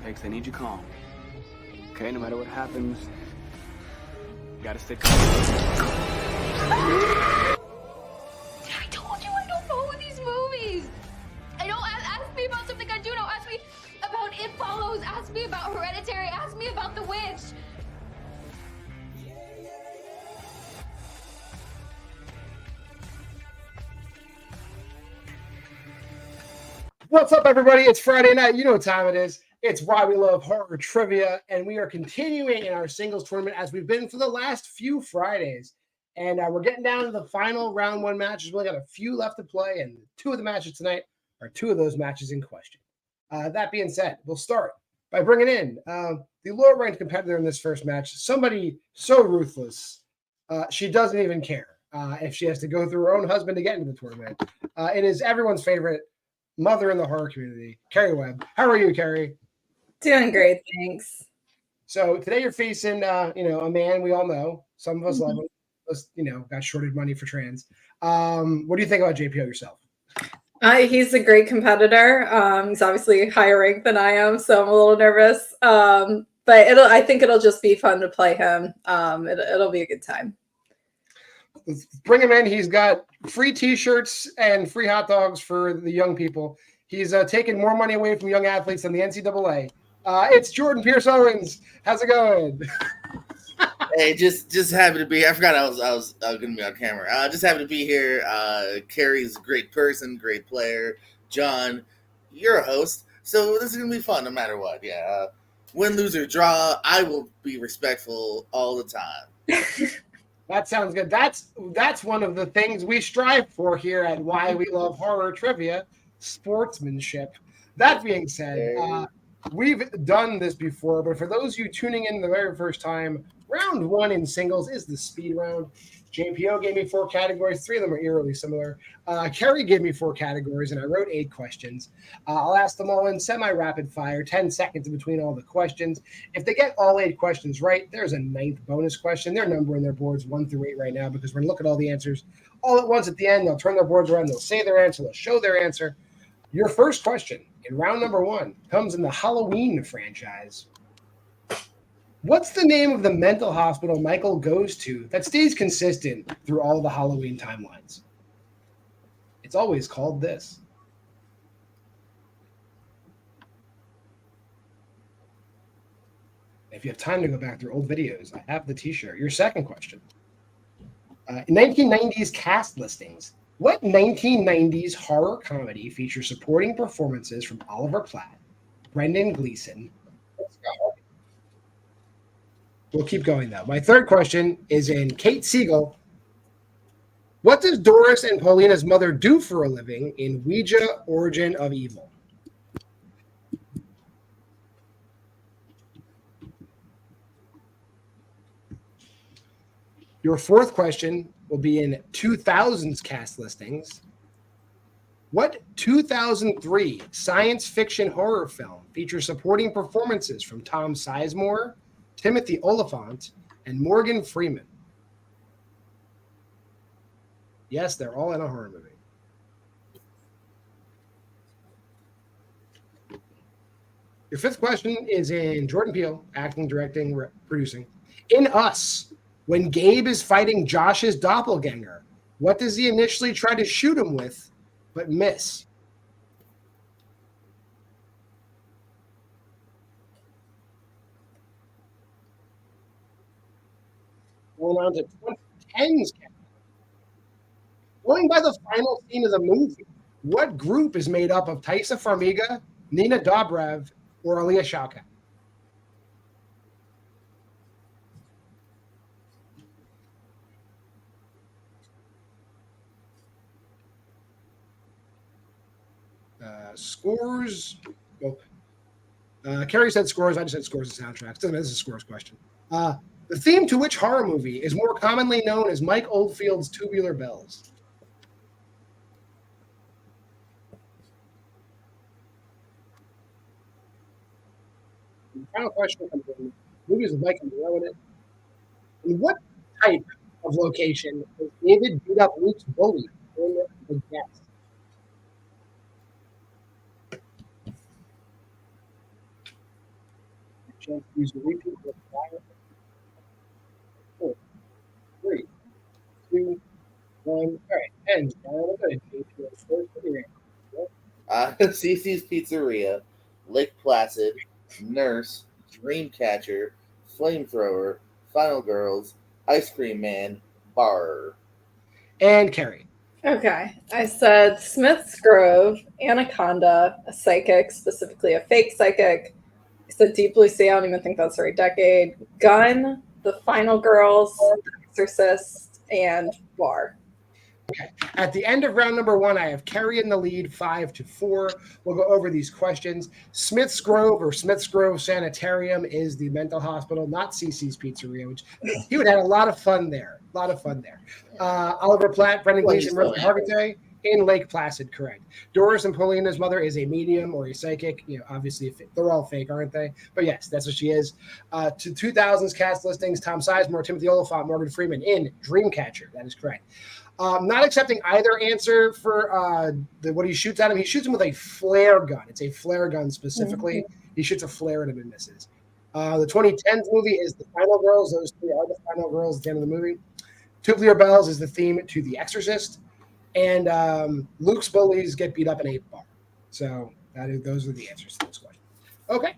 takes. I need you calm. Okay, no matter what happens, you gotta stay calm. I told you I don't follow these movies. I don't ask me about something I do know. Ask me about It Follows. Ask me about Hereditary. Ask me about The Witch. What's up, everybody? It's Friday night. You know what time it is. It's Why We Love Horror Trivia, and we are continuing in our singles tournament as we've been for the last few Fridays. And we're getting down to the final round one matches. We only got a few left to play, and two of the matches tonight are two of those matches in question. That being said, we'll start by bringing in the lower-ranked competitor in this first match, somebody so ruthless, she doesn't even care if she has to go through her own husband to get into the tournament. It is everyone's favorite mother in the horror community, Kerri Webb. How are you, Kerri? Doing great, thanks. So today you're facing, a man we all know. Some of us love him. Us, got shorted money for trans. What do you think about JPO yourself? He's a great competitor. He's obviously higher ranked than I am, so I'm a little nervous. But I think it'll just be fun to play him. It'll be a good time. Let's bring him in. He's got free T-shirts and free hot dogs for the young people. He's taking more money away from young athletes than the NCAA. It's Jordan Pierce Owens. How's it going? Hey, just happy to be here. I forgot I was going to be on camera. Just happy to be here. Kerri's a great person, great player. John, you're a host, so this is going to be fun no matter what. Yeah, win, lose, or draw, I will be respectful all the time. That sounds good. That's one of the things we strive for here at Why We Love Horror Trivia, sportsmanship. That being said, we've done this before, but for those of you tuning in the very first time, round one in singles is the speed round. JPO gave me 4 categories. 3 of them are eerily similar. Kerri gave me 4 categories, and I wrote 8 questions. I'll ask them all in semi-rapid fire, 10 seconds in between all the questions. If they get all 8 questions right, there's a 9th bonus question. They're numbering their boards 1 through 8 right now because we're going to look at all the answers all at once at the end. They'll turn their boards around. They'll say their answer. They'll show their answer. Your first question in round number 1 comes in the Halloween franchise. What's the name of the mental hospital Michael goes to that stays consistent through all the Halloween timelines? It's always called this. If you have time to go back through old videos, I have the T-shirt. Your second question. In 1990s cast listings, what 1990s horror comedy features supporting performances from Oliver Platt, Brendan Gleeson? We'll keep going, though. My third question is in Kate Siegel. What does Doris and Paulina's mother do for a living in Ouija, Origin of Evil? Your fourth question will be in 2000s cast listings. What 2003 science fiction horror film features supporting performances from Tom Sizemore, Timothy Olyphant, and Morgan Freeman? Yes, they're all in a horror movie. Your fifth question is in Jordan Peele, acting, directing, producing. In Us, when Gabe is fighting Josh's doppelganger, what does he initially try to shoot him with, but miss? Going on to 2010s. Going by the final scene of the movie, what group is made up of Taissa Farmiga, Nina Dobrev, or Alia Shawkat? Scores. Well, Kerri said scores. I just said scores and soundtracks. This is a scores question. The theme to which horror movie is more commonly known as Mike Oldfield's Tubular Bells? The final question comes in. Movies with Mike and Monroe in it. In what type of location does David beat up Luke's bully in The Guest? chance to use a repeat with 5, 4, 3, 2, 1. All right, and Cece's Pizzeria, Lake Placid, Nurse, Dreamcatcher, Flamethrower, Final Girls, Ice Cream Man, Bar. And Kerri. Okay. I said Smith's Grove, Anaconda, a psychic, specifically a fake psychic. I said Deep Blue Sea, I don't even think that's the right decade. Gun, The Final Girls, The Exorcist, and Bar. Okay. At the end of round number 1, I have Kerri in the lead, 5-4. We'll go over these questions. Smith's Grove or Smith's Grove Sanitarium is the mental hospital, not Cece's Pizzeria, which he would have a lot of fun there. Oliver Platt, Brendan Gleeson, Rosie Hargitay in Lake Placid, correct. Doris and Paulina's mother is a medium or a psychic. Obviously, they're all fake, aren't they? But yes, that's what she is. To 2000s cast listings, Tom Sizemore, Timothy Olyphant, Morgan Freeman in Dreamcatcher. That is correct. Not accepting either answer for what he shoots at him. He shoots him with a flare gun. It's a flare gun specifically. Mm-hmm. He shoots a flare at him and misses. The 2010s movie is The Final Girls. Those 3 are the final girls at the end of the movie. Tubular Bells is the theme to The Exorcist. And Luke's bullies get beat up in a bar. So those are the answers to this question. Okay.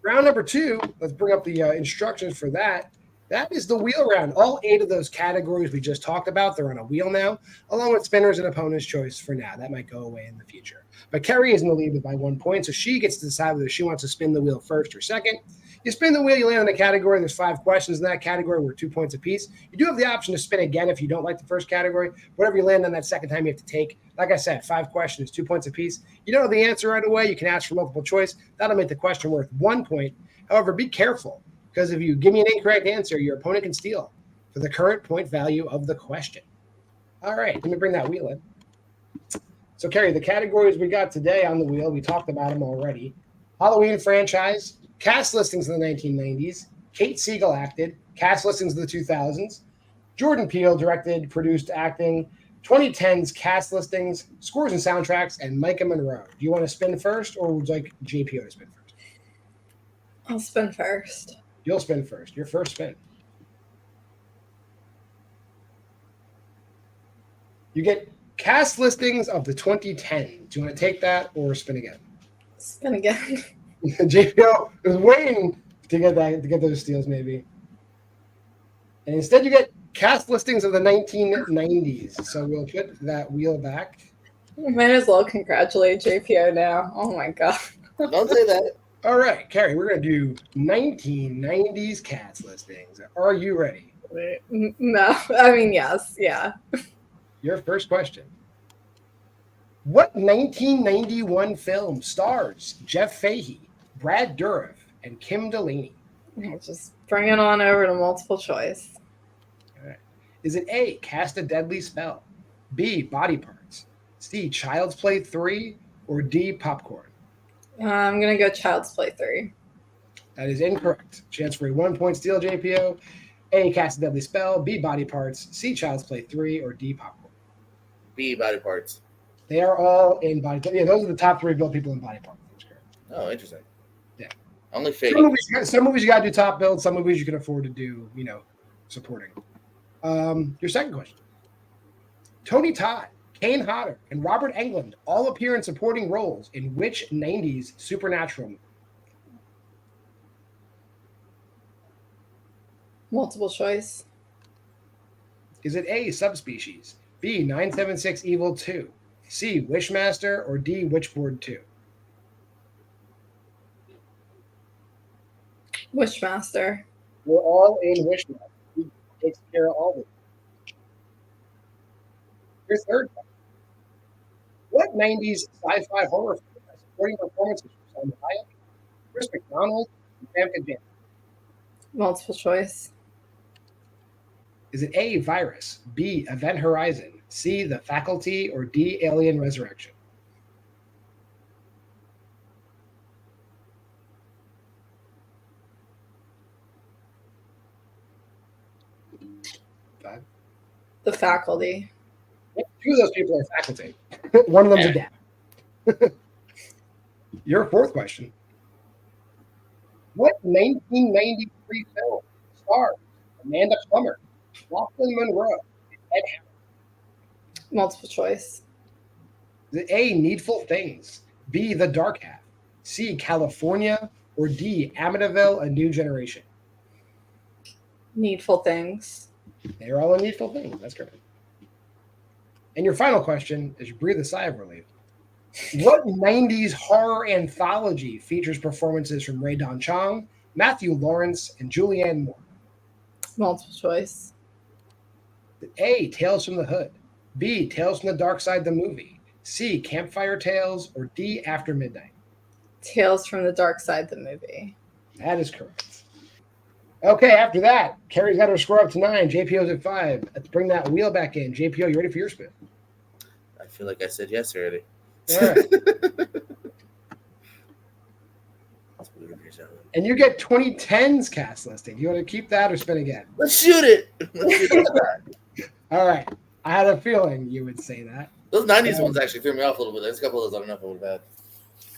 Round number 2, let's bring up the instructions for that. That is the wheel round. All 8 of those categories we just talked about, they're on a wheel now, along with spinners and opponent's choice for now. That might go away in the future. But Kerri is in the lead by 1 point, so she gets to decide whether she wants to spin the wheel first or second. You spin the wheel, you land in a category. There's 5 questions in that category. We're 2 points apiece. You do have the option to spin again if you don't like the first category. Whatever you land on that second time, you have to take. Like I said, 5 questions, 2 points apiece. You don't know the answer right away. You can ask for multiple choice. That'll make the question worth 1 point. However, be careful, because if you give me an incorrect answer, your opponent can steal for the current point value of the question. All right, let me bring that wheel in. So, Kerri, the categories we got today on the wheel, we talked about them already. Halloween franchise, cast listings in the 1990s, Kate Siegel acted, cast listings in the 2000s, Jordan Peele directed, produced, acting, 2010s cast listings, scores and soundtracks, and Micah Monroe. Do you want to spin first, or would you like JPO to spin first? I'll spin first. You'll spin first. Your first spin. You get cast listings of the 2010s. Do you want to take that or spin again? Spin again. JPO was waiting to get those steals, maybe. And instead, you get cast listings of the 1990s. So we'll put that wheel back. Might as well congratulate JPO now. Oh my god. Don't say that. All right, Kerri, we're going to do 1990s cast listings. Are you ready? No. I mean, yes. Yeah. Your first question. What 1991 film stars Jeff Fahey, Brad Dourif, and Kim Delaney? Just bring it on over to multiple choice. All right. Is it A, Cast a Deadly Spell, B, Body Parts, C, Child's Play 3, or D, Popcorn? I'm going to go Child's Play 3. That is incorrect. Chance for a 1 point steal, JPO. A, Cast a Deadly Spell, B, Body Parts, C, Child's Play 3, or D, Popcorn? B, Body Parts. They are all in Body Parts. Yeah, those are the top 3 build people in Body Parts. Oh, interesting. Yeah. Only fake. Some movies you got to do top build. Some movies you can afford to do, supporting. Your second question. Tony Todd, Kane Hodder, and Robert Englund all appear in supporting roles in which 90s supernatural movie? Multiple choice. Is it A, Subspecies, B, 976 Evil 2, C, Wishmaster, or D, Witchboard 2? Wishmaster. We're all in Wishmaster. He takes care of all of it. Your third question. What 90s sci-fi horror film has supporting performances from Salma Hayek, Chris McDonald, and Famke Janssen? Multiple choice. Is it A, Virus, B, Event Horizon, C, The Faculty, or D, Alien Resurrection? Five. The Faculty. Two of those people are faculty. One of them's a dad. Your fourth question. What 1993 film stars Amanda Plummer, Lachlan Monroe, and Ed Harris? Multiple choice. Is it A, Needful Things, B, The Dark Half, C, California, or D, Amityville, A New Generation? Needful Things. They're all a Needful Things. That's correct. And your final question, as you breathe a sigh of relief, what 90s horror anthology features performances from Ray Don Chong, Matthew Lawrence, and Julianne Moore? Multiple choice. A, Tales from the Hood, B, Tales from the Dark Side, the movie, C, Campfire Tales, or D, After Midnight? Tales from the Dark Side, the movie. That is correct. Okay, after that, Kerri's got her score up to 9. JPO's at 5. Let's bring that wheel back in. JPO, you ready for your spin? I feel like I said yes already. All right. And you get 2010's cast listing. You want to keep that or spin again? Let's shoot it. All right. I had a feeling you would say that. Those 90s ones actually threw me off a little bit. There's a couple of those I don't know if I would have had.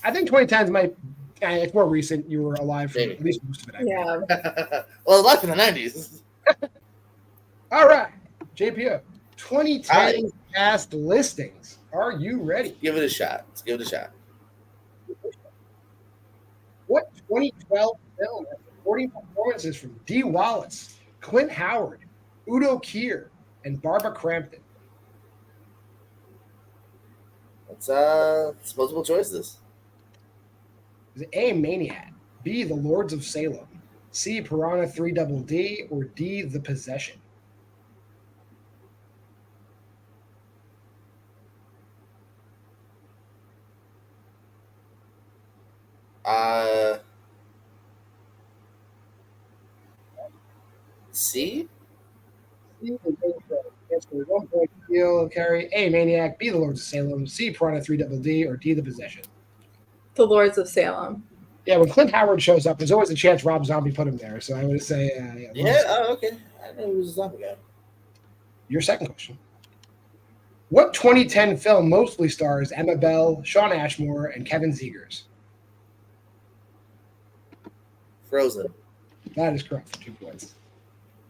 I think 2010's might. It's more recent. You were alive for at least most of it. Yeah. Well, life in the 90s. All right. JPO. 2010 cast listings. Are you ready? Give it a shot. Let's give it a shot. What 2012 film has supporting performances from Dee Wallace, Clint Howard, Udo Kier, and Barbara Crampton? It's multiple choices. Is it A, Maniac, B, The Lords of Salem, C, Piranha 3 Double D, or D, The Possession? C? Yes, for 1 point deal, Kerri. A, Maniac, B, The Lords of Salem, C, Piranha 3 Double D, or D, The Possession? The Lords of Salem. Yeah, when Clint Howard shows up, there's always a chance Rob Zombie put him there. So I would say, Okay. I know he was a zombie guy. Your second question. What 2010 film mostly stars Emma Bell, Shawn Ashmore, and Kevin Zegers? Frozen. That is correct for 2 points.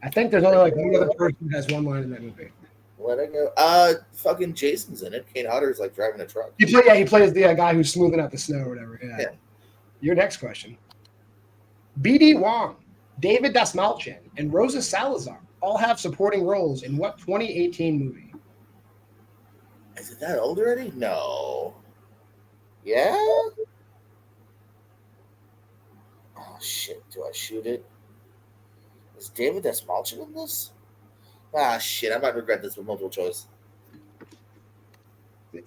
I think there's only like one other person who has one line in that movie. Let it go. Fucking Jason's in it. Kane Hodder's like driving a truck. He plays the guy who's smoothing out the snow or whatever. Yeah. Your next question. B.D. Wong, David Dasmalchian, and Rosa Salazar all have supporting roles in what 2018 movie? Is it that old already? No. Yeah? Oh, shit. Do I shoot it? Is David Dasmalchian in this? Ah, shit. I might regret this with multiple choice.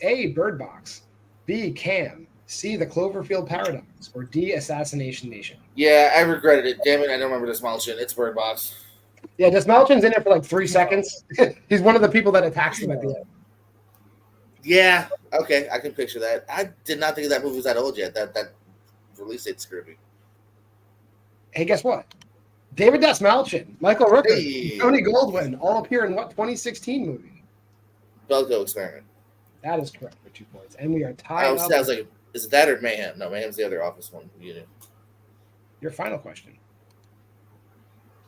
A, Bird Box, B, Cam, C, The Cloverfield Paradox, or D, Assassination Nation? Yeah, I regretted it. Damn it. I don't remember Dasmalchian. It's Bird Box. Yeah, Dasmalchian's in it for like 3 seconds. He's one of the people that attacks them at the end. Yeah. Okay. I can picture that. I did not think that movie was that old yet. That release date screwed me. Hey, guess what? David Dasmalchian, Michael Rooker, Hey. Tony Goldwyn all appear in what 2016 movie? Belko Experiment. That is correct for 2 points. And we are I tied was up. like, is it that or Mayhem? No, Mayhem's the other Office one. You know. Your final question.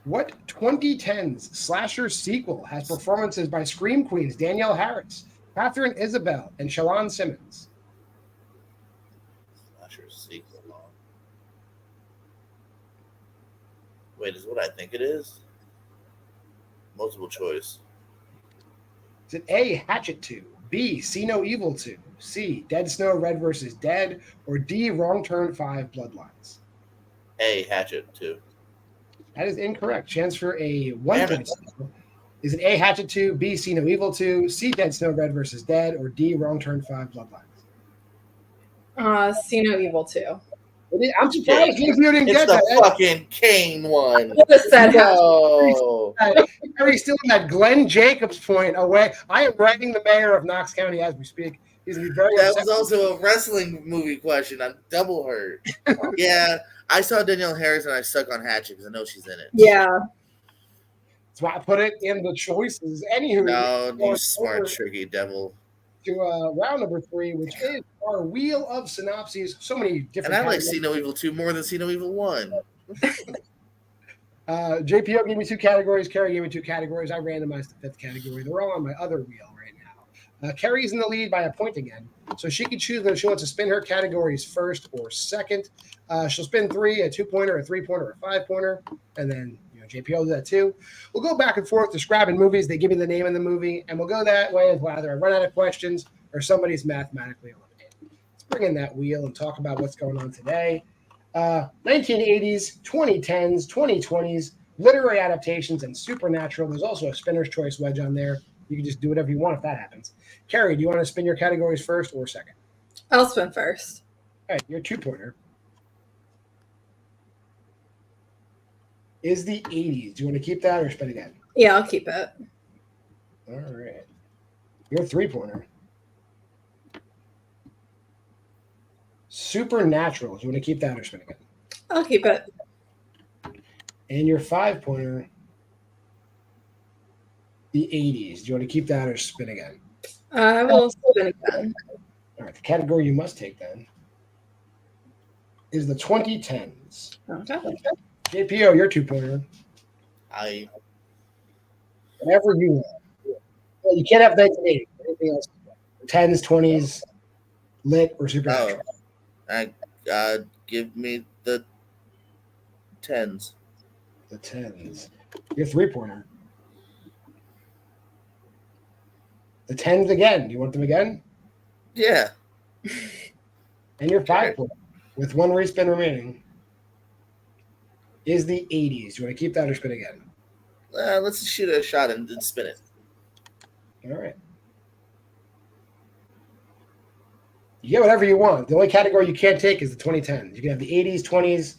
What 2010's slasher sequel has performances by Scream Queens Danielle Harris, Catherine Isabel, and Shalon Simmons? Slasher sequel. Wait, is what I think it is? Multiple choice. Is it A, Hatchet 2, B, See No Evil 2, C, Dead Snow Red vs. Dead, or D, Wrong Turn 5 Bloodlines? A, Hatchet 2. That is incorrect. Chance for a 1 point. Is it A, Hatchet 2, B, See No Evil 2, C, Dead Snow Red vs. Dead, or D, Wrong Turn 5 Bloodlines? See No Evil 2. I'm surprised you didn't It's get the that. fucking Kane one. Would have said No. Harry's still in that Glenn Jacobs point away. I am writing the mayor of Knox County as we speak. He's going to be very That upset. was also a wrestling movie question. I'm double hurt. Yeah, I saw Danielle Harris and I stuck on Hatchet because I know she's in it. Yeah. That's why I put it in the choices. Anywho, No, you going smart, over tricky devil. to round number 3, which is our wheel of synopses. So many different. And I like categories. See No Evil 2 more than See No Evil 1. JPO gave me 2 categories. Kerri gave me 2 categories. I randomized the 5th category. They're all on my other wheel right now. Kerri's in the lead by a point again. So she can choose whether she wants to spin her categories first or second. She'll spin 3, a 2-pointer, a 3-pointer, a 5-pointer, and then JPO will do that too. We'll go back and forth describing movies. They give me the name of the movie, and we'll go that way until either I run out of questions or somebody's mathematically eliminated. Let's bring in that wheel and talk about what's going on today. 1980s, 2010s, 2020s, literary adaptations, and supernatural. There's also a spinner's choice wedge on there. You can just do whatever you want if that happens. Kerri, do you want to spin your categories first or second? I'll spin first. All right, your 2-pointer is the 80s. Do you want to keep that or spin again? Yeah, I'll keep it. All right. Your 3-pointer. Supernatural. Do you want to keep that or spin again? I'll keep it. And your 5-pointer, the 80s. Do you want to keep that or spin again? I will spin again. All right. The category you must take then is the 2010s. Okay. JPO, your 2-pointer. Whatever you want. Well, you can't have 1980. Anything else? 10s, 20s, lit, or supernatural. Give me the 10s. The 10s. Your 3-pointer. The 10s again. Do you want them again? Yeah. And your 5-pointer, with 1 respin remaining, is the 80s. Do you want to keep that or spin again? Let's shoot a shot and spin it. All right. You get whatever you want. The only category you can't take is the 2010s. You can have the 80s, 20s,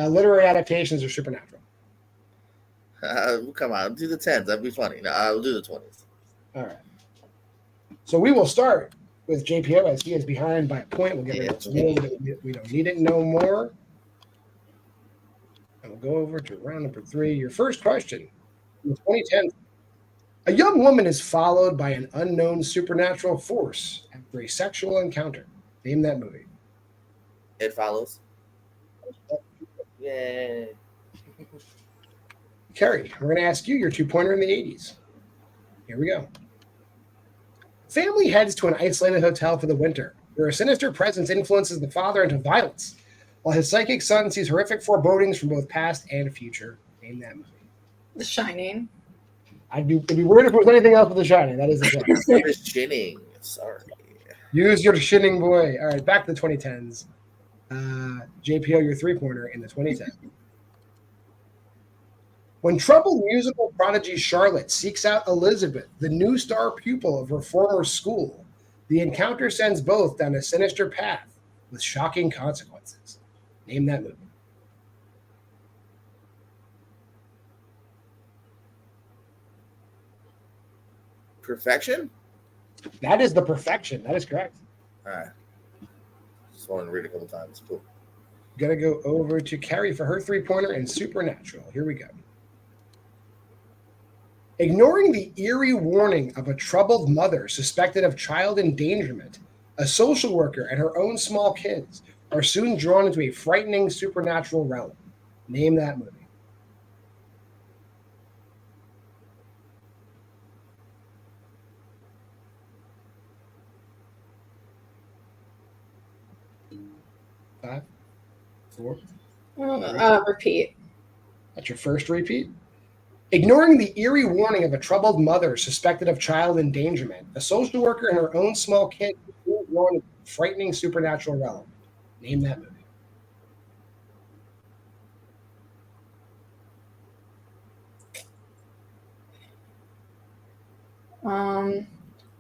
literary adaptations, or supernatural. Come on, do the 10s. That'd be funny. No, I'll do the 20s. All right. So we will start with JPO as he is behind by a point. We'll get rid of this. We don't need it no more. And we'll go over to round number 3. Your first question. In 2010, a young woman is followed by an unknown supernatural force after a sexual encounter. Name that movie. It Follows. Yay. Kerri, we're going to ask you your 2-pointer in the 80s. Here we go. Family heads to an isolated hotel for the winter, where a sinister presence influences the father into violence, while his psychic son sees horrific forebodings from both past and future. Name that movie. The Shining. It'd be weird if it was anything else but The Shining. That is the choice. The Shining. Sorry. Use your Shining boy. All right, back to the 2010s. JPO, your 3-pointer in the 2010s. When troubled musical prodigy Charlotte seeks out Elizabeth, the new star pupil of her former school, the encounter sends both down a sinister path with shocking consequences. Name that movie. Perfection? That is The Perfection. That is correct. All right. Just wanted to read a couple times. Cool. Gonna go over to Kerri for her 3-pointer and Supernatural. Here we go. Ignoring the eerie warning of a troubled mother suspected of child endangerment, a social worker and her own small kids are soon drawn into a frightening supernatural realm. Name that movie. Five, 4. Repeat. That's your first repeat. Ignoring the eerie warning of a troubled mother suspected of child endangerment, a social worker and her own small kid are drawn into a frightening supernatural realm. Name that movie.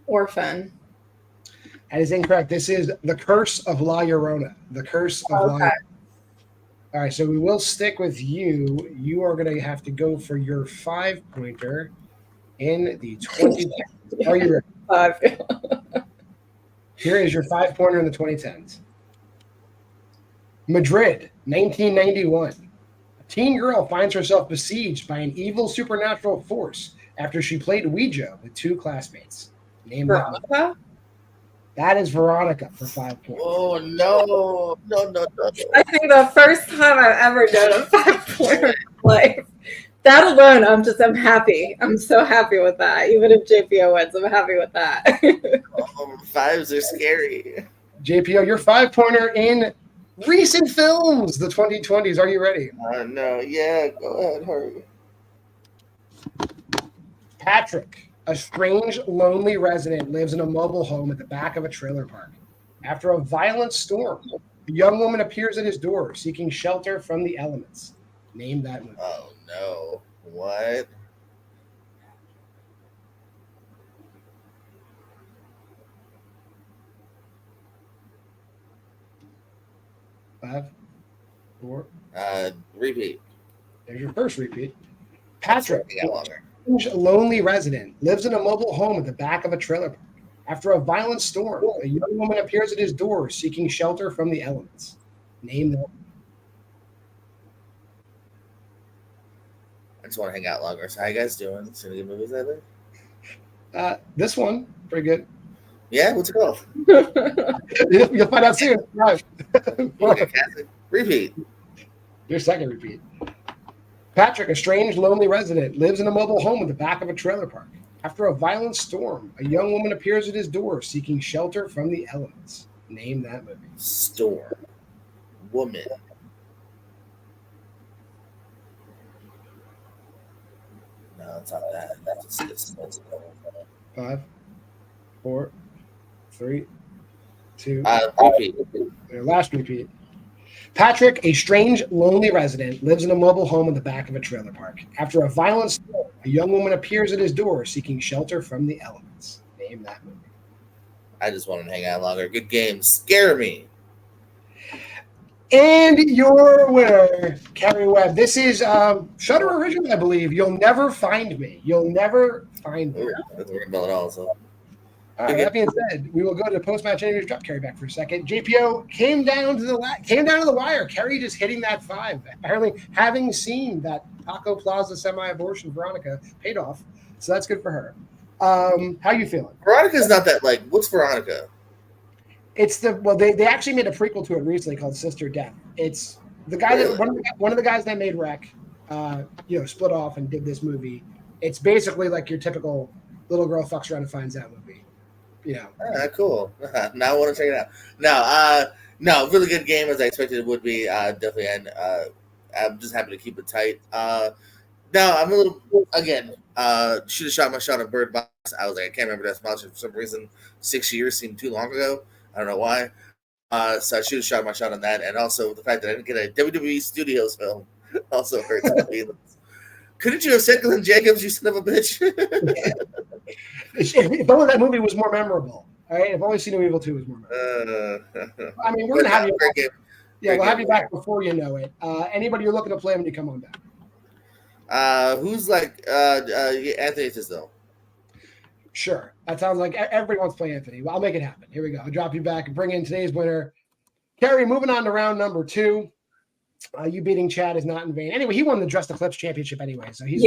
Orphan. That is incorrect. This is The Curse of La Llorona. The Curse of La Llorona. All right, so we will stick with you. You are going to have to go for your 5-pointer in the 2010s. Are you ready? 5. Here is your 5-pointer in the 2010s. Madrid, 1991. A teen girl finds herself besieged by an evil supernatural force after she played Ouija with 2 classmates. Name that movie. Veronica? That is Veronica for 5 points. Oh, no. I think the first time I've ever done a 5-pointer in my life. That alone, I'm happy. I'm so happy with that. Even if JPO wins, I'm happy with that. Fives are scary. JPO, your 5-pointer in recent films, the 2020s. Are you ready? No. Yeah, go ahead. Hurry. Patrick, a strange, lonely resident, lives in a mobile home at the back of a trailer park. After a violent storm, a young woman appears at his door, seeking shelter from the elements. Name that movie. Oh, no. What? Five, four. Repeat. There's your first repeat. Patrick, Got longer. a lonely resident, lives in a mobile home at the back of a trailer park. After a violent storm, a young woman appears at his door, seeking shelter from the elements. Name that. I just want to hang out longer. So how you guys doing? Any good movies lately? This one, pretty good. Yeah, what's it called? You'll find out soon. Right. Repeat. Your second repeat. Patrick, a strange, lonely resident, lives in a mobile home at the back of a trailer park. After a violent storm, a young woman appears at his door, seeking shelter from the elements. Name that movie. Storm. Woman. No, it's not that. That's 5, 4, 3, 2. Repeat. Your last repeat. Patrick, a strange, lonely resident, lives in a mobile home in the back of a trailer park. After a violent storm, a young woman appears at his door, seeking shelter from the elements. Name that movie. I just want to hang out longer. Good game. Scare me. And your winner, Kerri Webb. This is Shudder original, I believe. You'll Never Find Me. You'll Never Find Me. That's ringing bell at all. So. All right, that being said, we will go to post-match interviews. Drop Kerri back for a second. JPO came down to the wire. Kerri just hitting that 5. Apparently, having seen that Taco Plaza semi-abortion, Veronica paid off. So that's good for her. How you feeling? Veronica's not that what's Veronica? It's they actually made a prequel to it recently called Sister Death. It's the guy that one of the guys that made Wreck, split off and did this movie. It's basically like your typical little girl fucks around and finds out movie. Cool. Now I want to check it out. No, really good game as I expected it would be. Definitely, and I'm just happy to keep it tight. I'm a little should have shot my shot on Bird Box. I was like, I can't remember that sponsor for some reason. 6 years seemed too long ago. I don't know why. So I should have shot my shot on that, and also the fact that I didn't get a WWE Studios film also hurts my feelings. Couldn't you have said Glenn Jacobs, you son of a bitch? If only that movie was more memorable. All right, if only See No Evil 2 was more memorable. I mean, we're gonna have you back. We'll have you back before you know it. Anybody you're looking to play when you come on back? Who's Anthony Tisdale? Sure. That sounds like everybody wants to play Anthony. Well, I'll make it happen. Here we go. I'll drop you back and bring in today's winner. Kerri, moving on to round number 2. You beating Chad is not in vain. Anyway, he won the Dress the Clips championship anyway, so he's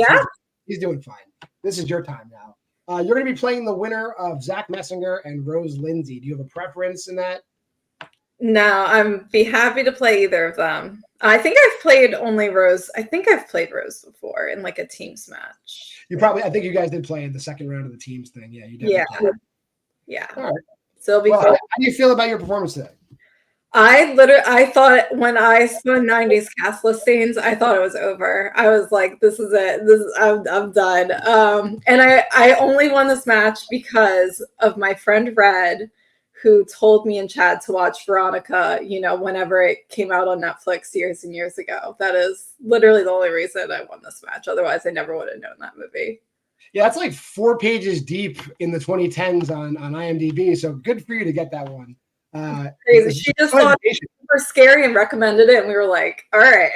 doing fine. This is your time now. You're going to be playing the winner of Zach Messinger and Rose Lindsay. Do you have a preference in that? No, I'd be happy to play either of them. I think I've played only Rose. I think I've played Rose before in a teams match. I think you guys did play in the second round of the teams thing. Yeah, you did. Yeah. All right. So it'll be fun. How do you feel about your performance today? I thought when I spun 90s cast listings, I thought it was over. I was like, this is it. I'm done. And I only won this match because of my friend Red, who told me and Chad to watch Veronica, whenever it came out on Netflix years and years ago. That is literally the only reason I won this match. Otherwise, I never would have known that movie. Yeah, that's 4 pages deep in the 2010s on IMDb. So good for you to get that one. Crazy. She just thought it was super scary and recommended it, and we were like, all right.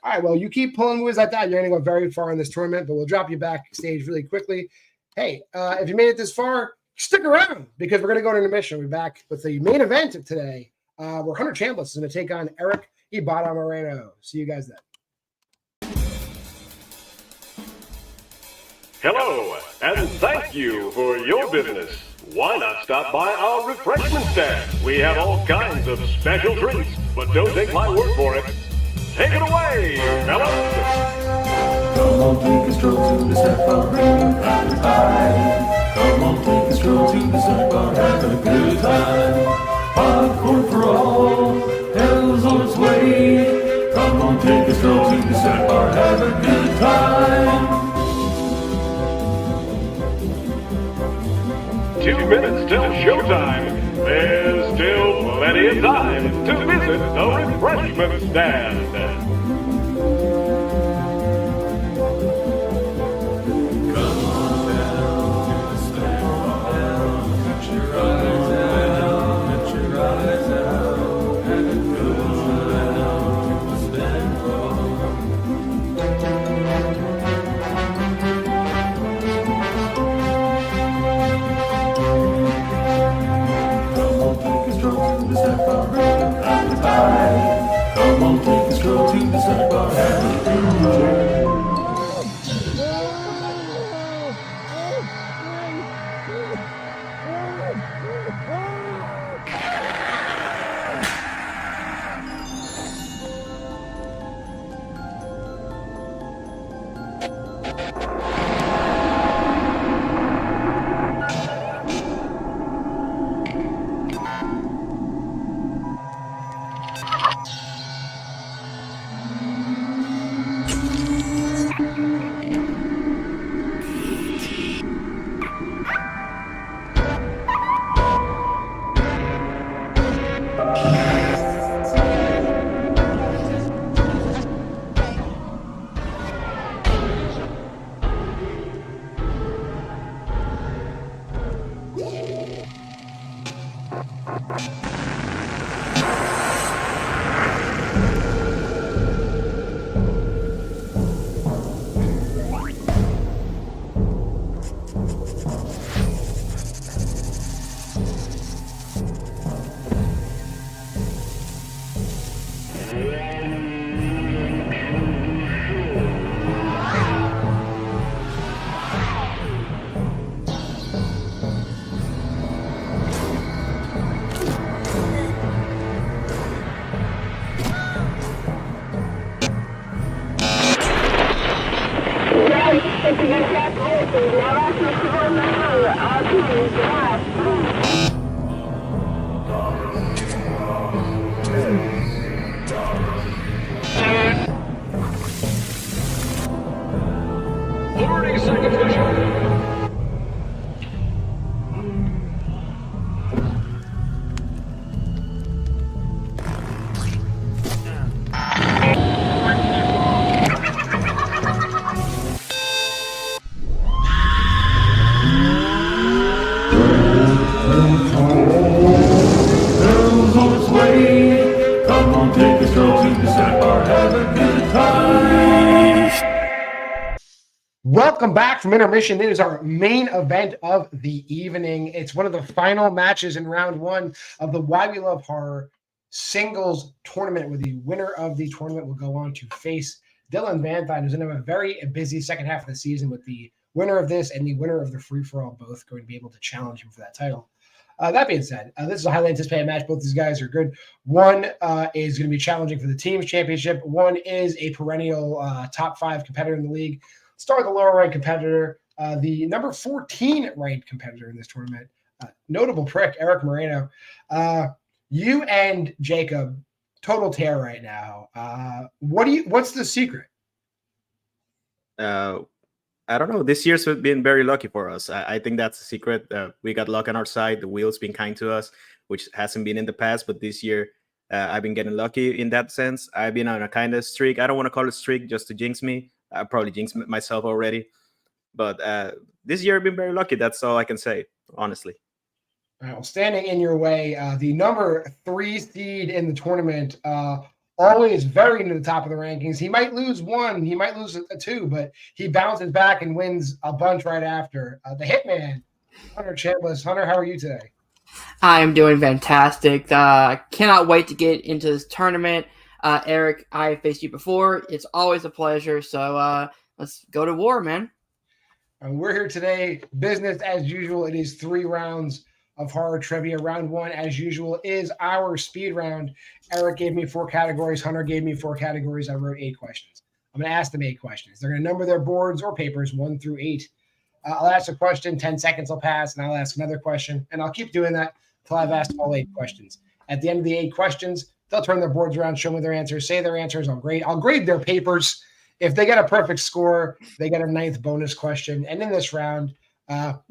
All right, well, you keep pulling movies like that, you're going to go very far in this tournament, but we'll drop you backstage really quickly. Hey, if you made it this far, stick around because we're going to go to intermission. We're back with the main event of today, where Hunter Chambless is going to take on Erick Ibarra Moreno. See you guys then. Hello, and thank you for your business. Why not stop by our refreshment stand? We have all kinds of special drinks, but don't take my word for it. Take it away, fellas! Come on, take a stroll to the snack bar, bring a happy pie. Come on, take a stroll to the snack bar, have a good time. Popcorn for all, hell's on its way. Come on, take a stroll to the snack bar, have a good time. 2 minutes till showtime. There's still plenty of time to visit the refreshment stand. Come on down to the snack bar, cut your eyes out, cut your eyes out, have a good time to the snack bar. Come on, take a stroll to the snack bar, bring a happy pie. Come on, take a stroll to the snack bar, have a good time. Hell's on its way. Come on, take a stroll to the snack bar, have a good time. Welcome back from intermission. It is our main event of the evening. It's one of the final matches in round one of the Why We Love Horror singles tournament, where the winner of the tournament will go on to face Dylan Van Thine, who's going to have a very busy second half of the season, with the winner of this and the winner of the free-for-all both going to be able to challenge him for that title. That being said, this is a highly anticipated match. Both these guys are good. One is going to be challenging for the team's championship. One is a perennial top 5 competitor in the league. Start the lower ranked competitor, the number 14 ranked competitor in this tournament, notable prick, Erick Moreno. You and Jacob, total tear right now. What's the secret? I don't know. This year's been very lucky for us. I think that's the secret. We got luck on our side. The wheel's been kind to us, which hasn't been in the past. But this year, I've been getting lucky in that sense. I've been on a kind of streak. I don't want to call it streak just to jinx me. I probably jinxed myself already. But this year, I've been very lucky. That's all I can say, honestly. All right, well, standing in your way, the number 3 seed in the tournament, always very near the top of the rankings. He might lose 1, he might lose 2, but he bounces back and wins a bunch right after. The Hitman, Hunter Chambless. Hunter, how are you today? I am doing fantastic. Cannot wait to get into this tournament. Eric, I faced you before. It's always a pleasure. So let's go to war, man. We're here today. Business as usual. It is 3 rounds of horror trivia. Round 1, as usual, is our speed round. Eric gave me 4 categories. Hunter gave me 4 categories. I wrote 8 questions. I'm going to ask them 8 questions. They're going to number their boards or papers 1 through 8. I'll ask a question, 10 seconds will pass, and I'll ask another question. And I'll keep doing that until I've asked all 8 questions. At the end of the 8 questions, they'll turn their boards around, show me their answers, say their answers. I'll grade their papers. If they get a perfect score, they get a 9th bonus question. And in this round, for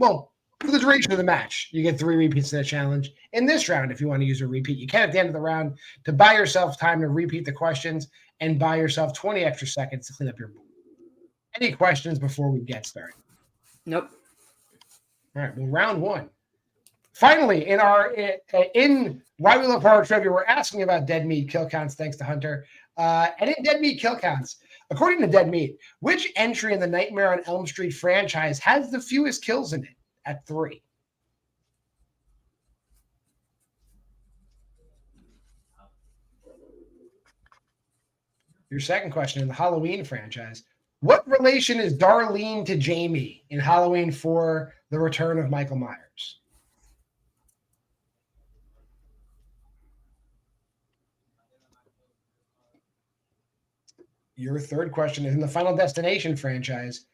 the duration of the match, you get 3 repeats of the challenge. In this round, if you want to use a repeat, you can at the end of the round to buy yourself time to repeat the questions and buy yourself 20 extra seconds to clean up your board. Any questions before we get started? Nope. All right, well, round 1. Finally, in Why We Love Horror Trivia, we're asking about dead meat kill counts, thanks to Hunter. And in dead meat kill counts, according to Dead Meat, which entry in the Nightmare on Elm Street franchise has the fewest kills in it at 3? Your second question, in the Halloween franchise, what relation is Darlene to Jamie in Halloween 4, The Return of Michael Myers? Your third question is, in the Final Destination franchise,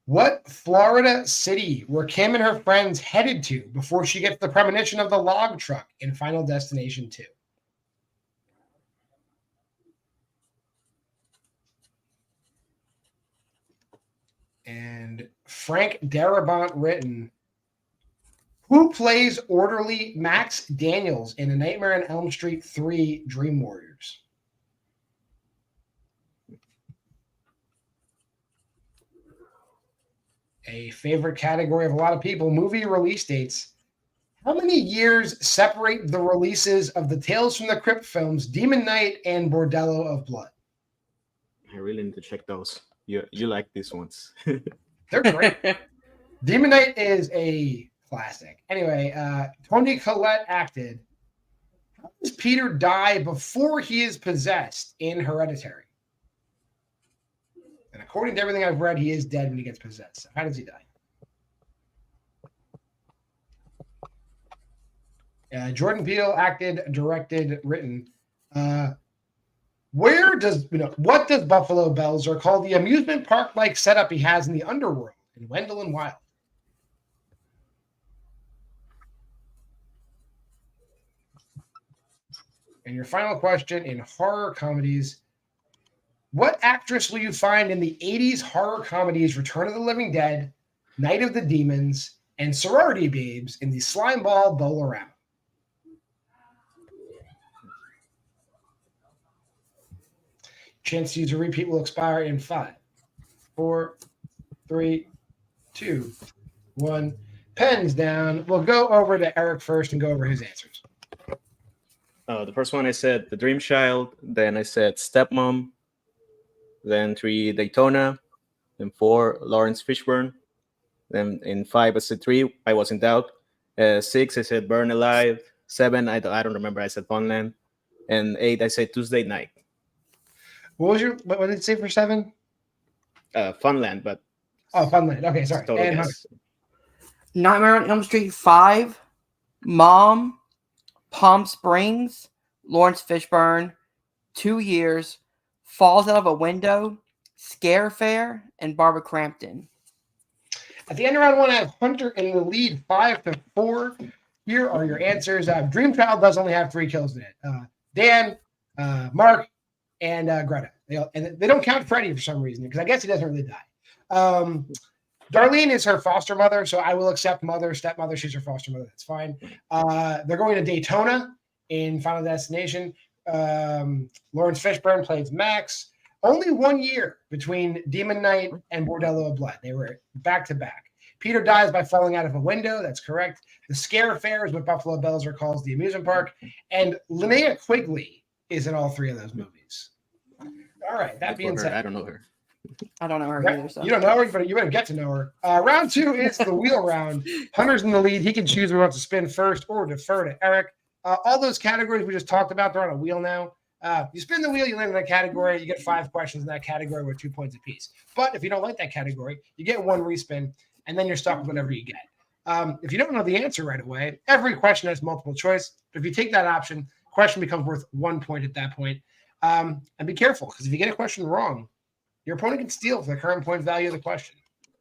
what Florida city were Kim and her friends headed to before she gets the premonition of the log truck in Final Destination 2? And Frank Darabont written, who plays orderly Max Daniels in A Nightmare on Elm Street 3 Dream Warriors? A favorite category of a lot of people, movie release dates. How many years separate the releases of the Tales from the Crypt films, Demon Knight and Bordello of Blood? I really need to check those. You like these ones. They're great. Demon Knight is a classic. Anyway, Toni Collette acted. How does Peter die before he is possessed in Hereditary? And according to everything I've read, he is dead when he gets possessed. So how does he die? Jordan Peele acted, directed, written. What does Buffalo Belzer call the amusement park-like setup he has in the underworld in Wendell and Wild? And your final question in horror comedies. What actress will you find in the 80s horror comedies Return of the Living Dead, Night of the Demons, and Sorority Babes in the Slimeball Bowl-Around? Chance to use a repeat will expire in 5, 4, 3, 2, 1. Pens down. We'll go over to Eric first and go over his answers. The first one I said The Dream Child. Then I said Stepmom. Then 3, Daytona. Then 4, Lawrence Fishburne. Then in 5, I said 3, I was in doubt. 6, I said Burn Alive. 7, I don't remember, I said Funland. And 8, I said Tuesday Night. What did it say for 7? Funland, but... Oh, Funland. Okay, sorry. And Nightmare on Elm Street 5, Mom, Palm Springs, Lawrence Fishburne, 2 Years, Falls Out of a Window, Scare Fair, and Barbara Crampton. At the end of round 1, I have Hunter in the lead 5-4. Here are your answers. Dream Child does only have 3 kills in it. Dan, Mark, and Greta. They don't count Freddie for some reason, because I guess he doesn't really die. Darlene is her foster mother, so I will accept stepmother. She's her foster mother. That's fine. They're going to Daytona in Final Destination. Lawrence Fishburne plays Max. Only 1 year between Demon Knight and Bordello of Blood. They were back to back. Peter dies by falling out of a window. That's correct. The Scare Fair is what Buffalo Belzer calls the amusement park. And Linnea Quigley is in all 3 of those movies. All right. That being said, I don't know her. I don't know her either. So. You don't know her, but you better get to know her. Round 2 is the wheel round. Hunter's in the lead. He can choose whether he wants to spin first or defer to Eric. All those categories we just talked about, they're on a wheel now. You spin the wheel, you land in that category. You get 5 questions in that category with 2 points apiece. But if you don't like that category, you get 1 respin. and then you're stuck with whatever you get. If you don't know the answer right away, every question has multiple choice. If you take that option, question becomes worth 1 point at that point. And be careful, because if you get a question wrong, your opponent can steal for the current point value of the question.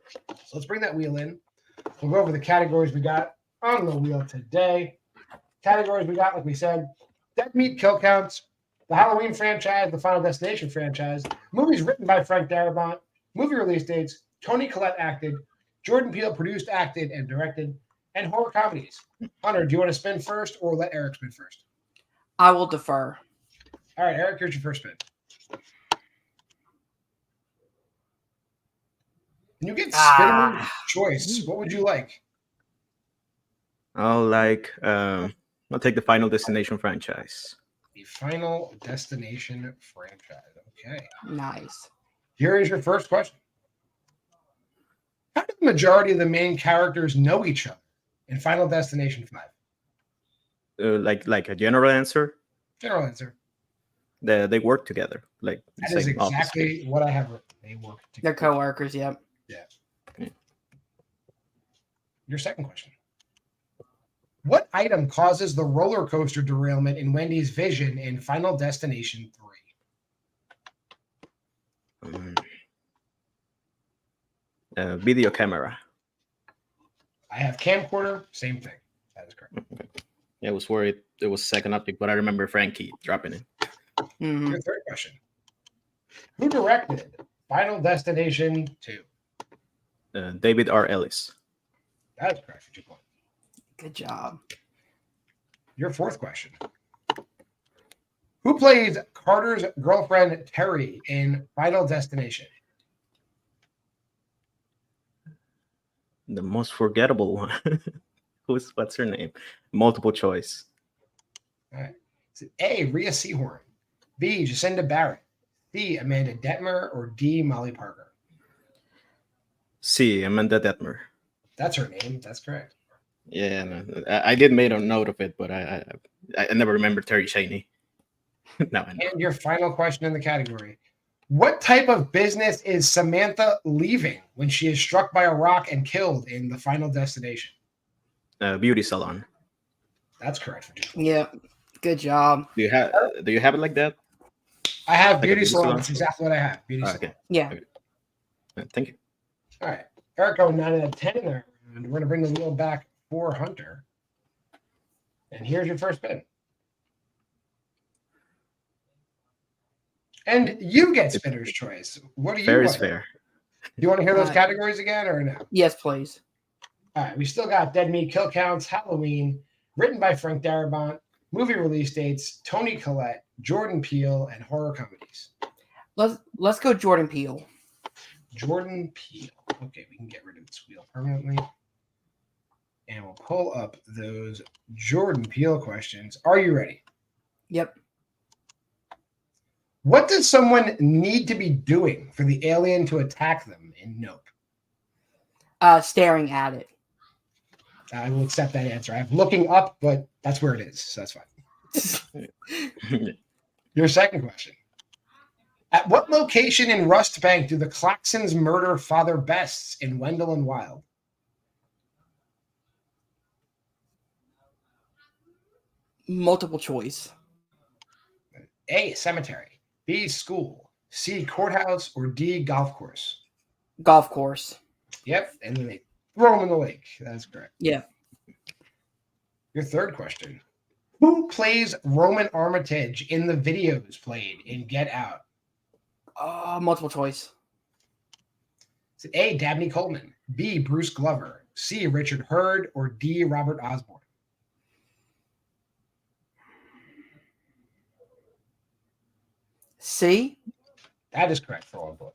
So let's bring that wheel in. We'll go over the categories we got on the wheel today. Categories we got, like we said, dead meat kill counts, the Halloween franchise, the Final Destination franchise, movies written by Frank Darabont, movie release dates, Toni Collette acted, Jordan Peele produced, acted, and directed, and horror comedies. Hunter, do you want to spin first or let Eric spin first? I will defer. All right, Eric, here's your first spin. And you get spinning choice. What would you like? I'll take the Final Destination franchise. The Final Destination franchise. Okay. Nice. Here is your first question. How do the majority of the main characters know each other in Final Destination 5? Like a general answer? General answer. They work together. Like that is exactly what I have written. They work together. They're co-workers, yep. Yeah. Your second question. What item causes the roller coaster derailment in Wendy's vision in Final Destination 3? Video camera. I have camcorder. Same thing. That is correct. Okay. Yeah, I was worried it was second object, but I remember Frankie dropping it. Mm-hmm. Your third question. Who directed Final Destination 2? David R. Ellis. That is correct for 2 points. Good job. Your fourth question. Who plays Carter's girlfriend Terry in Final Destination? The most forgettable one. What's her name? Multiple choice. All right. Is it A, Rhea Seehorn, B, Jacinda Barrett, C, Amanda Detmer, or D, Molly Parker? C, Amanda Detmer. That's her name. That's correct. Yeah, no, I did make a note of it, but I never remember Terry Chaney. No, I know. And your final question in the category. What type of business is Samantha leaving when she is struck by a rock and killed in the Final Destination? Beauty salon. That's correct for 2 points. Yeah. Good job. Do you have it like that? I have Like a beauty beauty salon. salon? That's exactly what I have. Beauty salon. Okay. Yeah. Okay. Thank you. All right. Eric going 9 out of 10 in there. And we're going to bring the wheel back for Hunter. And here's your first spin. And you get spinner's choice. What do you Fair want? is fair. Do you want to hear those categories again or no? Yes, please. All right. We still got Dead Meat Kill Counts, Halloween, written by Frank Darabont, movie release dates, Toni Collette, Jordan Peele, and horror comedies. Let's go Jordan Peele. Jordan Peele. Okay, we can get rid of this wheel permanently. And we'll pull up those Jordan Peele questions. Are you ready? Yep. What does someone need to be doing for the alien to attack them in Nope? Staring at it. I will accept that answer. I have looking up, but that's where it is, so that's fine. Your second question. At what location in Rust Bank do the Claxons murder Father Bests in Wendell and Wild? Multiple choice. A, cemetery, B, school, C, courthouse, or D, golf course? Golf course. Yep, and then they throw them in the lake. That's correct. Yeah. Your third question. Who plays Roman Armitage in the videos played in Get Out? Multiple choice. Is it A, Dabney Coleman, B, Bruce Glover, C, Richard Hurd, or D, Robert Osborne? C. That is correct for all both.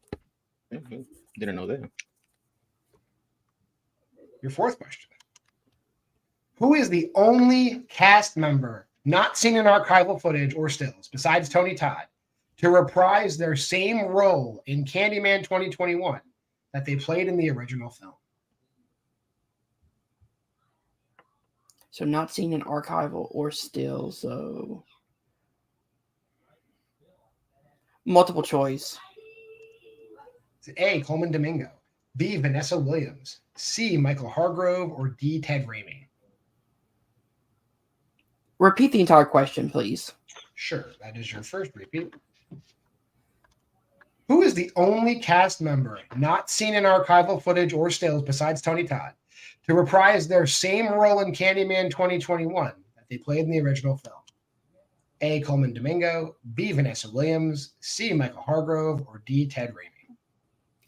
Mm-hmm. Didn't know that. Your fourth question. Who is the only cast member not seen in archival footage or stills, besides Tony Todd, to reprise their same role in Candyman 2021 that they played in the original film? So not seen in archival or still, so multiple choice. It's A, Coleman Domingo, B, Vanessa Williams, C. Michael Hargrove, or D. Ted Raimi? Repeat the entire question, please. Sure, that is your first repeat. Who is the only cast member not seen in archival footage or stills besides Tony Todd to reprise their same role in Candyman 2021 that they played in the original film? A. Coleman Domingo, B. Vanessa Williams, C. Michael Hargrove, or D. Ted Raimi?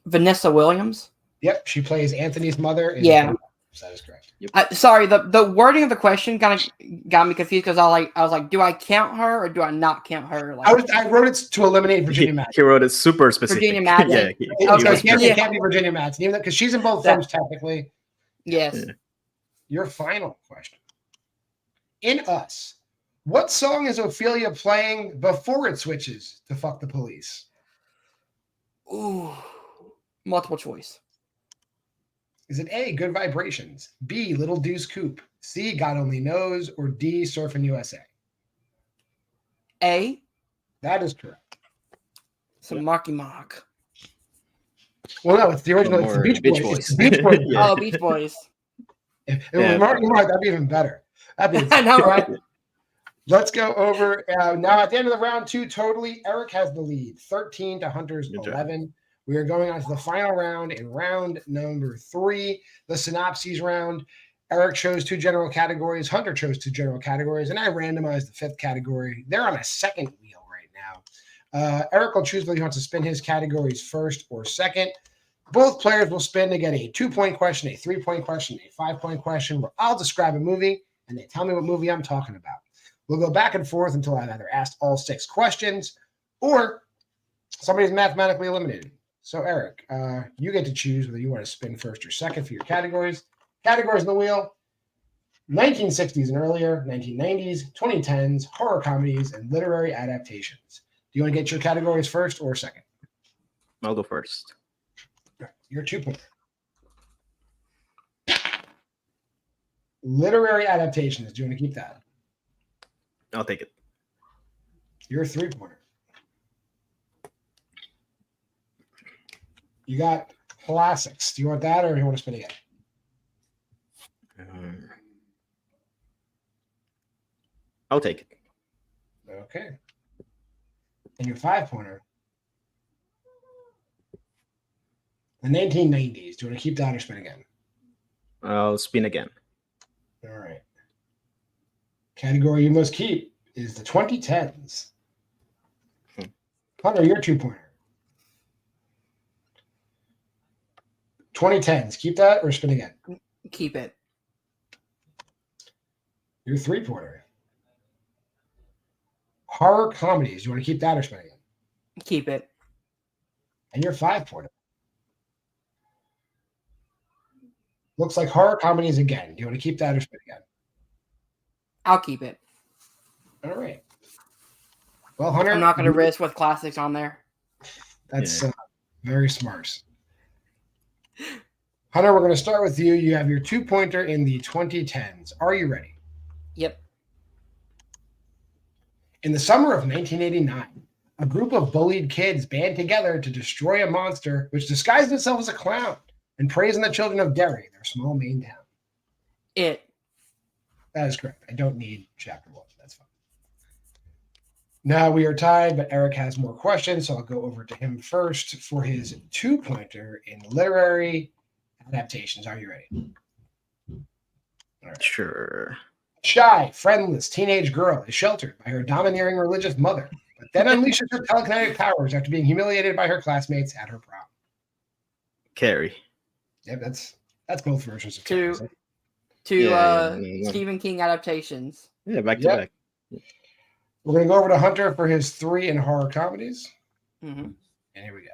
Vanessa Williams? Yep, she plays Anthony's mother. Yeah. That is correct. Sorry, the wording of the question kind of got me confused because I was like, do I count her or do I not count her? Like, I wrote it to eliminate Virginia Madsen. He wrote it super specific. Virginia Madsen. Yeah, It can't be Virginia Madsen, even because she's in both films technically. Yes. Yeah. Your final question. In Us, what song is Ophelia playing before it switches to Fuck the Police? Ooh. Multiple choice. Is it A, Good Vibrations, B, Little Deuce Coupe, C, God Only Knows, or D, Surfing USA? A. That is correct. Some Marky Mark. Well, no, it's the original. It's the Beach Boys. It's the Beach Boys. Yeah. Oh, Beach Boys. If it was Marky Mark, that'd be even better. That'd be I know, right? Let's go over now at the end of the round 2. Totally, Eric has the lead, 13 to Hunter's 11. We are going on to the final round in round number 3, the synopses round. Eric chose 2 general categories. Hunter chose 2 general categories, and I randomized the 5th category. They're on a second wheel right now. Eric will choose whether he wants to spin his categories first or second. Both players will spin to get a 2-point question, a 3-point question, a 5-point question, where I'll describe a movie, and they tell me what movie I'm talking about. We'll go back and forth until I've either asked all 6 questions or somebody's mathematically eliminated. So, Eric, you get to choose whether you want to spin first or second for your categories. Categories on the wheel: 1960s and earlier, 1990s, 2010s, horror comedies, and literary adaptations. Do you want to get your categories first or second? I'll go first. Your 2-pointer. Literary adaptations. Do you want to keep that? I'll take it. Your 3-pointer. You got classics. Do you want that, or do you want to spin again? I'll take it. Okay. And your 5-pointer. The 1990s. Do you want to keep that or spin again? I'll spin again. All right. Category you must keep is the 2010s. Hunter, your 2-pointer. 2010s. Keep that or spin again? Keep it. Your 3-pointer. Horror comedies. You want to keep that or spin again? Keep it. And your 5-pointer. Looks like horror comedies again. Do you want to keep that or spin again? I'll keep it. All right. Well, Hunter, I'm not going to risk with classics on there. That's very smart. Hunter, we're going to start with you. You have your 2-pointer in the 2010s. Are you ready? Yep. In the summer of 1989, a group of bullied kids band together to destroy a monster which disguised itself as a clown and preys on the children of Derry, their small Maine town. It. That is correct. I don't need chapter 1. That's fine. Now we are tied, but Eric has more questions, so I'll go over to him first for his 2-pointer in literary adaptations. Are you ready? All right. Sure. Shy, friendless teenage girl is sheltered by her domineering religious mother, but then unleashes her telekinetic powers after being humiliated by her classmates at her prom. Carrie. Yep, that's both versions of Two Stephen King adaptations. Yeah, back to back. We're going to go over to Hunter for his 3 in horror comedies. Mm-hmm. And here we go.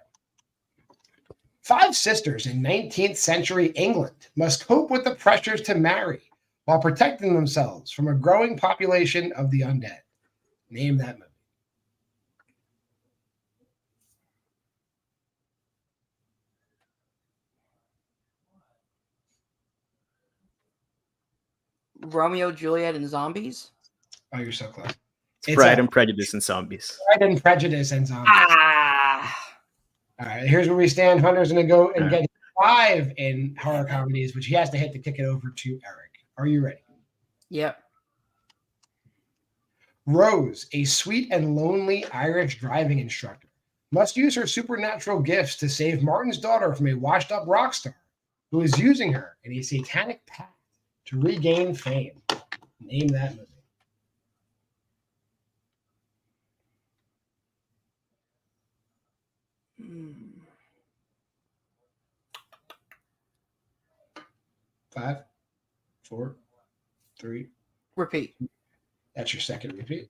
5 sisters in 19th century England must cope with the pressures to marry while protecting themselves from a growing population of the undead. Name that movie. Romeo, Juliet, and Zombies? Oh, you're so close. It's Pride and Prejudice and Zombies. Pride and Prejudice and Zombies. Ah! All right, here's where we stand. Hunter's going to go and get 5 in horror comedies, which he has to hit to kick it over to Eric. Are you ready? Yep. Rose, a sweet and lonely Irish driving instructor, must use her supernatural gifts to save Martin's daughter from a washed-up rock star who is using her in a satanic pact to regain fame. Name that movie. Five, 4, 3. Repeat. That's your second repeat.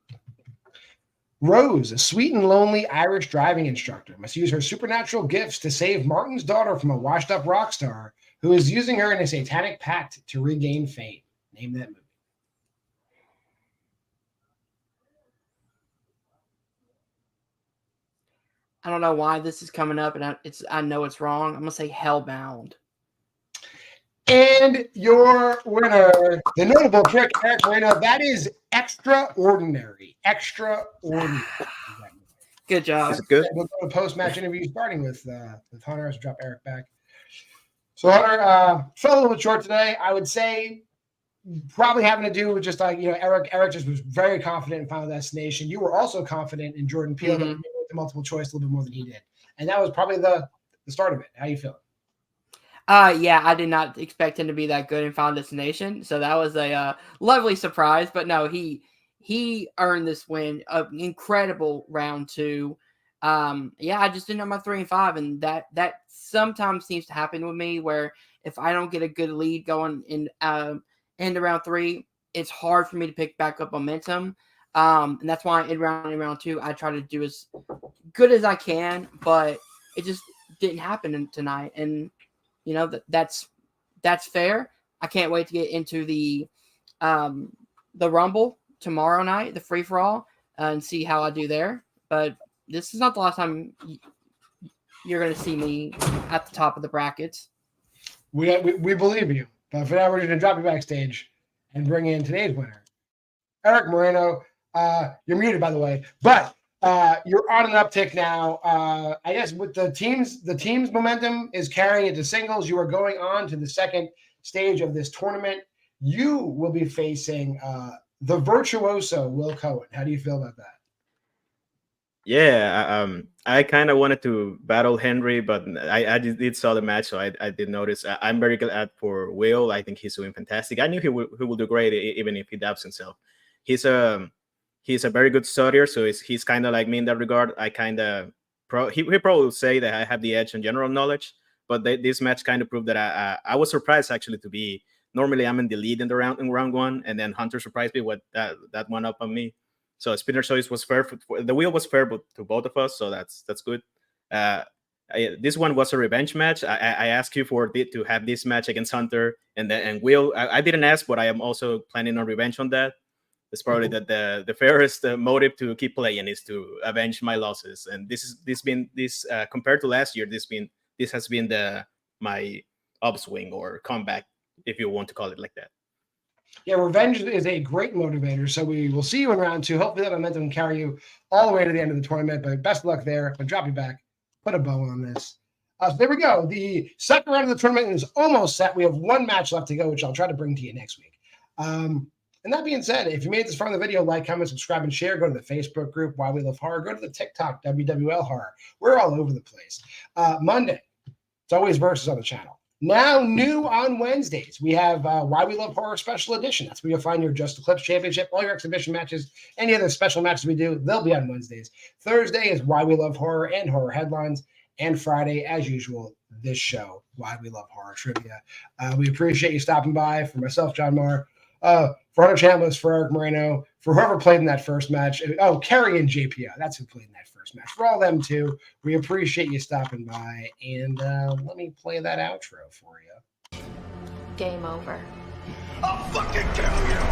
Rose, a sweet and lonely Irish driving instructor, must use her supernatural gifts to save Martin's daughter from a washed-up rock star who is using her in a satanic pact to regain fame. Name that movie. I don't know why this is coming up, and I know it's wrong. I'm gonna say Hellbound. And your winner, the notable prick, Erick Moreno. That is Extraordinary. Extraordinary. Good job. Is it good? We'll go to post-match interview starting with Hunter as we drop Eric back. So Hunter, fell a little bit short today. I would say probably having to do with just like, Eric just was very confident in Final Destination. You were also confident in Jordan Peele, the multiple choice a little bit more than he did. And that was probably the start of it. How you feeling? Yeah, I did not expect him to be that good in Final Destination. So that was a lovely surprise. But no, he earned this win. An incredible round 2. Yeah, I just didn't know my 3 and 5, and that sometimes seems to happen with me where if I don't get a good lead going in round 3, it's hard for me to pick back up momentum. And that's why in round 2, I try to do as good as I can, but it just didn't happen tonight. And that's fair. I can't wait to get into the Rumble tomorrow night, the free for all, and see how I do there. But this is not the last time you're going to see me at the top of the brackets. We believe you. But for now, we're going to drop you backstage and bring in today's winner, Erick Moreno. You're muted, by the way, but you're on an uptick now. I guess with the team's momentum is carrying it to singles. You are going on to the second stage of this tournament. You will be facing the virtuoso Will Cohen. How do you feel about that? Yeah, I kind of wanted to battle Henry, but I did saw the match, so I did notice. I'm very glad for Will. I think he's doing fantastic. I knew he will do great, even if he doubts himself. He's a very good studier, so he's kind of like me in that regard. I kind of he probably would say that I have the edge in general knowledge, but this match kind of proved that I was surprised actually to be. Normally I'm in the lead in round 1, and then Hunter surprised me with that one up on me. So spinner choice was fair. The wheel was fair to both of us, so that's good. This one was a revenge match. I asked you to have this match against Hunter and Will. I didn't ask, but I am also planning on revenge on that. It's probably that the fairest motive to keep playing is to avenge my losses. And this compared to last year, this has been my upswing or comeback, if you want to call it like that. Yeah, revenge is a great motivator. So we will see you in round 2. Hopefully that momentum can carry you all the way to the end of the tournament. But best of luck there. I'll drop you back. Put a bow on this. So there we go. The second round of the tournament is almost set. We have one match left to go, which I'll try to bring to you next week. And that being said, if you made this far in the video, like, comment, subscribe, and share. Go to the Facebook group, Why We Love Horror. Go to the TikTok, WWL Horror. We're all over the place. Monday, it's always versus on the channel. Now new on Wednesdays, we have Why We Love Horror Special Edition. That's where you'll find your Just Eclipse Championship, all your exhibition matches, any other special matches we do, they'll be on Wednesdays. Thursday is Why We Love Horror and Horror Headlines. And Friday, as usual, this show, Why We Love Horror Trivia. We appreciate you stopping by. For myself, JWMaher, for Hunter Chambless, for Erick Moreno, for whoever played in that first match. Oh, Kerri and JPO. That's who played in that first match. For all them too, we appreciate you stopping by. And let me play that outro for you. Game over. I'll fucking kill you!